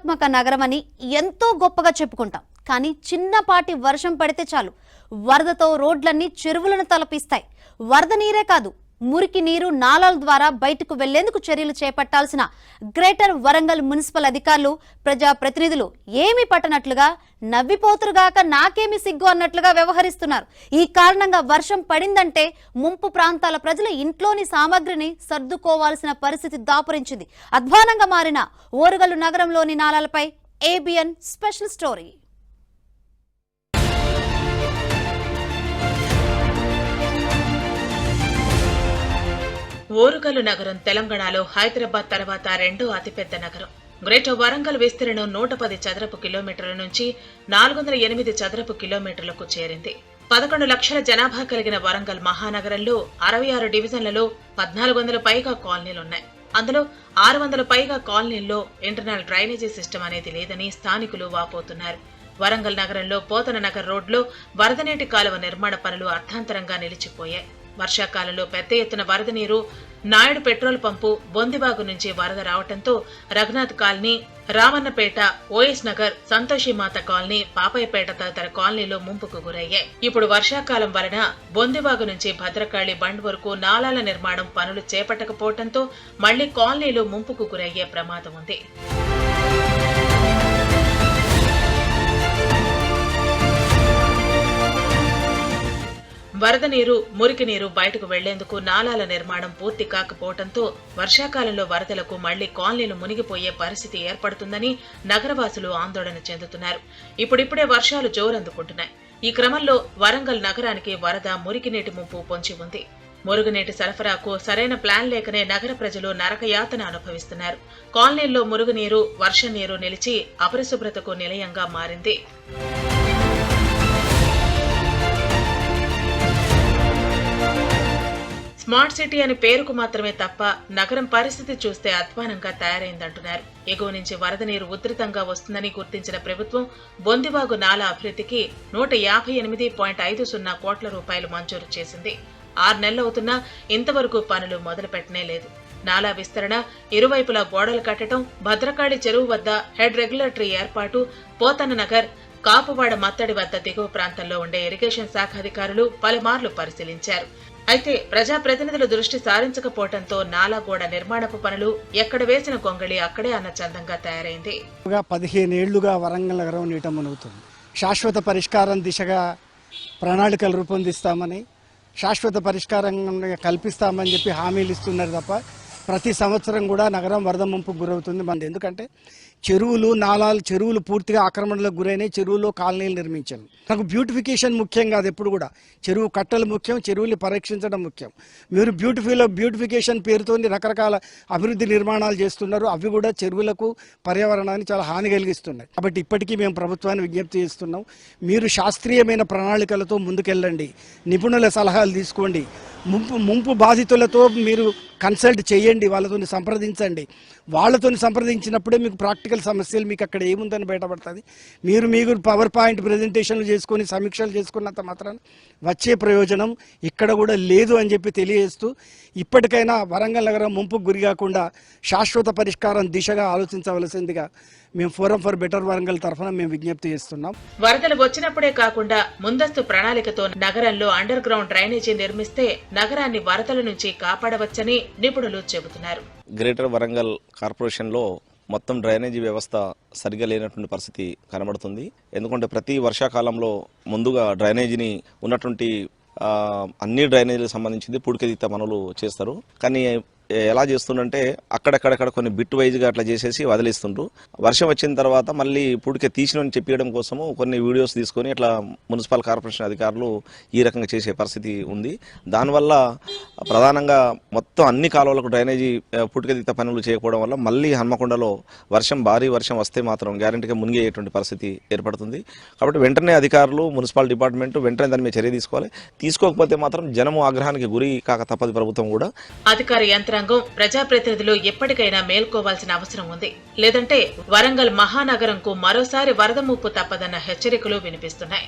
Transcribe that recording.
చారిత్రాత్మక నగరమని ఎంతో గొప్పగా చెప్పుకుంటాం. కానీ చిన్నపాటి వర్షం పడితే చాలు వరదతో రోడ్లన్నీ చెరువులను తలపిస్తాయి. వరద నీరే కాదు, మురికి నీరు నాలాల ద్వారా బయటకు వెళ్లేందుకు చర్యలు చేపట్టాల్సిన గ్రేటర్ వరంగల్ మున్సిపల్ అధికారులు, ప్రజా ప్రతినిధులు ఏమీ పట్టనట్లుగా, నవ్విపోతురుగాక నాకేమి సిగ్గు అన్నట్లుగా వ్యవహరిస్తున్నారు. ఈ కారణంగా వర్షం పడిందంటే ముంపు ప్రాంతాల ప్రజల ఇంట్లోని సామాగ్రిని సర్దుకోవాల్సిన పరిస్థితి దాపురించింది. అధ్వానంగా మారిన ఓరుగల్లు నగరంలోని నాలాలపై ఏబిఎన్ స్పెషల్ స్టోరీ. ఓరుగల్లు నగరం తెలంగాణలో హైదరాబాద్ తర్వాత రెండో అతిపెద్ద నగరం. గ్రేటర్ వరంగల్ విస్తీర్ణం 110 చదరపు కిలోమీటర్ల నుంచి 408 చదరపు కిలోమీటర్లకు చేరింది. 11 లక్షల జనాభా కలిగిన వరంగల్ మహానగరంలో 66 డివిజన్లలో 1400 పైగా కాలనీలున్నాయి. అందులో 600 పైగా కాలనీల్లో ఇంటర్నల్ డ్రైనేజీ సిస్టమ్ అనేది లేదని స్థానికులు వాపోతున్నారు. వరంగల్ నగరంలో పోతన నగర్ రోడ్లో వరద నీటి కాలువ నిర్మాణ పనులు అర్థాంతరంగా నిలిచిపోయాయి. వర్షాకాలంలో పెద్ద ఎత్తున వరద నీరు నాయుడు పెట్రోల్ పంపు, బొందిబాగు నుంచి వరద రావడంతో Raghunath colony, Ramannapet, OS Nagar, Santoshimata colony, Papayyapet తదితర కాలనీలో ముంపుకు గురయ్యాయి. ఇప్పుడు వర్షాకాలం వలన బొందిబాగు నుంచి భద్రకాళి బండ్ వరకు నాలాల నిర్మాణం పనులు చేపట్టకపోవడంతో మళ్లీ కాలనీలు ముంపుకు గురయ్యే ప్రమాదం ఉంది. వరద నీరు, మురికి నీరు బయటకు వెళ్లేందుకు నాలాల నిర్మాణం పూర్తి కాకపోవడంతో వర్షాకాలంలో వరదలకు మళ్లీ కాలనీలు మునిగిపోయే పరిస్థితి ఏర్పడుతుందని నగరవాసులు ఆందోళన చెందుతున్నారు. ఇప్పుడిప్పుడే వర్షాలు జోరందుకుంటున్నాయి. ఈ క్రమంలో వరంగల్ నగరానికి వరద, మురికి నీటి ముంపు పొంచి ఉంది. మురుగునీటి సరఫరాకు సరైన ప్లాన్ లేకనే నగర ప్రజలు నరకయాతన అనుభవిస్తున్నారు. కాలనీల్లో మురుగునీరు, వర్షం నీరు నిలిచి అపరిశుభ్రతకు నిలయంగా మారింది. స్మార్ట్ సిటీ అని పేరుకు మాత్రమే తప్ప నగరం పరిస్థితి చూస్తే అధ్వానంగా తయారైందంటున్నారు. ఎగువ నుంచి వరద నీరు ఉధృతంగా వస్తుందని గుర్తించిన ప్రభుత్వం బొందివాగు నాలా అభివృద్ధికి 158.50 కోట్ల రూపాయలు మంజూరు చేసింది. 6 నెలలవుతున్నా ఇంతవరకు పనులు మొదలుపెట్టనే లేదు. నాలా విస్తరణ, ఇరువైపులా గోడలు కట్టడం, భద్రకాళి చెరువు వద్ద హెడ్ రెగ్యులేటరీ ఏర్పాటు, పోతన్న నగర్, కాపువాడ మత్తడి వద్ద దిగువ ప్రాంతంలో ఉండే ఇరిగేషన్ శాఖ అధికారులు పలుమార్లు పరిశీలించారు. అయితే ప్రజాప్రతినిధులు దృష్టి సారించకపోవడంతో నాలా గోడ నిర్మాణపు పనులు ఎక్కడ వేసిన గొంగళి అక్కడే అన్న చందంగా తయారైంది. 15 ఏళ్లుగా వరంగల్ నగరం నీట మునుగుతుంది. శాశ్వత పరిష్కారం దిశగా ప్రణాళికలు రూపొందిస్తామని, శాశ్వత పరిష్కారం కల్పిస్తామని చెప్పి హామీలు ఇస్తున్నారు తప్ప ప్రతి సంవత్సరం కూడా నగరం వరద ముంపుకు గురవుతుంది. మనది ఎందుకంటే చెరువులు, నాలాలు, చెరువులు పూర్తిగా ఆక్రమణలకు గురైన చెరువులో కాలనీలు నిర్మించారు. నాకు బ్యూటిఫికేషన్ ముఖ్యం కాదు, ఎప్పుడు కూడా చెరువు కట్టలు ముఖ్యం, చెరువుల్ని పరీక్షించడం ముఖ్యం. మీరు బ్యూటిఫికేషన్ పేరుతో రకరకాల అభివృద్ధి నిర్మాణాలు చేస్తున్నారు. అవి కూడా చెరువులకు, పర్యావరణానికి చాలా హాని కలిగిస్తున్నాయి. కాబట్టి ఇప్పటికీ మేము ప్రభుత్వాన్ని విజ్ఞప్తి చేస్తున్నాం, మీరు శాస్త్రీయమైన ప్రణాళికలతో ముందుకెళ్ళండి, నిపుణుల సలహాలు తీసుకోండి, ముంపు బాధితులతో మీరు కన్సల్ట్ చేయండి, వాళ్ళతో సంప్రదించండి. వాళ్ళతో సంప్రదించినప్పుడే మీకు ప్రాక్టికల్ సమస్యలు మీకు అక్కడ ఏముందని బయటపడుతుంది. మీరు పవర్ పాయింట్ ప్రెజెంటేషన్లు చేసుకొని సమీక్షలు చేసుకున్నంత మాత్రాన వచ్చే ప్రయోజనం ఇక్కడ కూడా లేదు అని చెప్పి తెలియజేస్తూ, ఇప్పటికైనా వరంగల్ నగరం ముంపుకు గురి కాకుండా శాశ్వత పరిష్కారం దిశగా ఆలోచించవలసిందిగా మేము ఫోరం ఫర్ బెటర్ వరంగల్ తరఫున మేము విజ్ఞప్తి చేస్తున్నాం. వరదలు వచ్చినప్పుడే కాకుండా ముందస్తు ప్రణాళికతో నగరంలో అండర్ గ్రౌండ్ డ్రైనేజీ నిర్మిస్తే నగరాన్ని వరదల నుంచి కాపాడవచ్చని నిపుణులు చెబుతున్నారు. గ్రేటర్ వరంగల్ కార్పొరేషన్లో మొత్తం డ్రైనేజీ వ్యవస్థ సరిగా లేనటువంటి పరిస్థితి కనబడుతుంది. ఎందుకంటే ప్రతి వర్షాకాలంలో ముందుగా డ్రైనేజీని ఉన్నటువంటి అన్ని డ్రైనేజీలకు సంబంధించింది పూడికతీత పనులు చేస్తారు. కానీ ఎలా చేస్తుండంటే అక్కడక్కడక్కడ కొన్ని బిట్ వైజ్గా అట్లా చేసేసి వదిలిస్తుండ్రు. వర్షం వచ్చిన తర్వాత మళ్ళీ పూడిక తీసినని చెప్పడం కోసము కొన్ని వీడియోస్ తీసుకొని అట్లా మున్సిపల్ కార్పొరేషన్ అధికారులు ఈ రకంగా చేసే పరిస్థితి ఉంది. దానివల్ల ప్రధానంగా మొత్తం అన్ని కాలువలకు డ్రైనేజీ పూడికతీత పనులు చేయకపోవడం వల్ల మళ్ళీ హన్మకొండలో భారీ వర్షం వస్తే మాత్రం గ్యారెంటీగా మునిగేటువంటి పరిస్థితి ఏర్పడుతుంది. కాబట్టి వెంటనే అధికారులు, మున్సిపల్ డిపార్ట్మెంట్ వెంటనే దాని మీద చర్య తీసుకోవాలి. తీసుకోకపోతే మాత్రం జనము ఆగ్రహానికి గురి కాక తప్పదు ప్రభుత్వం కూడా. అధికార యంత్రాంగం, ప్రజాప్రతినిధులు ఎప్పటికైనా మేల్కోవాల్సిన అవసరం ఉంది. లేదంటే వరంగల్ మహానగరంకు మరోసారి వరద ముప్పు తప్పదన్న హెచ్చరికలు వినిపిస్తున్నాయి.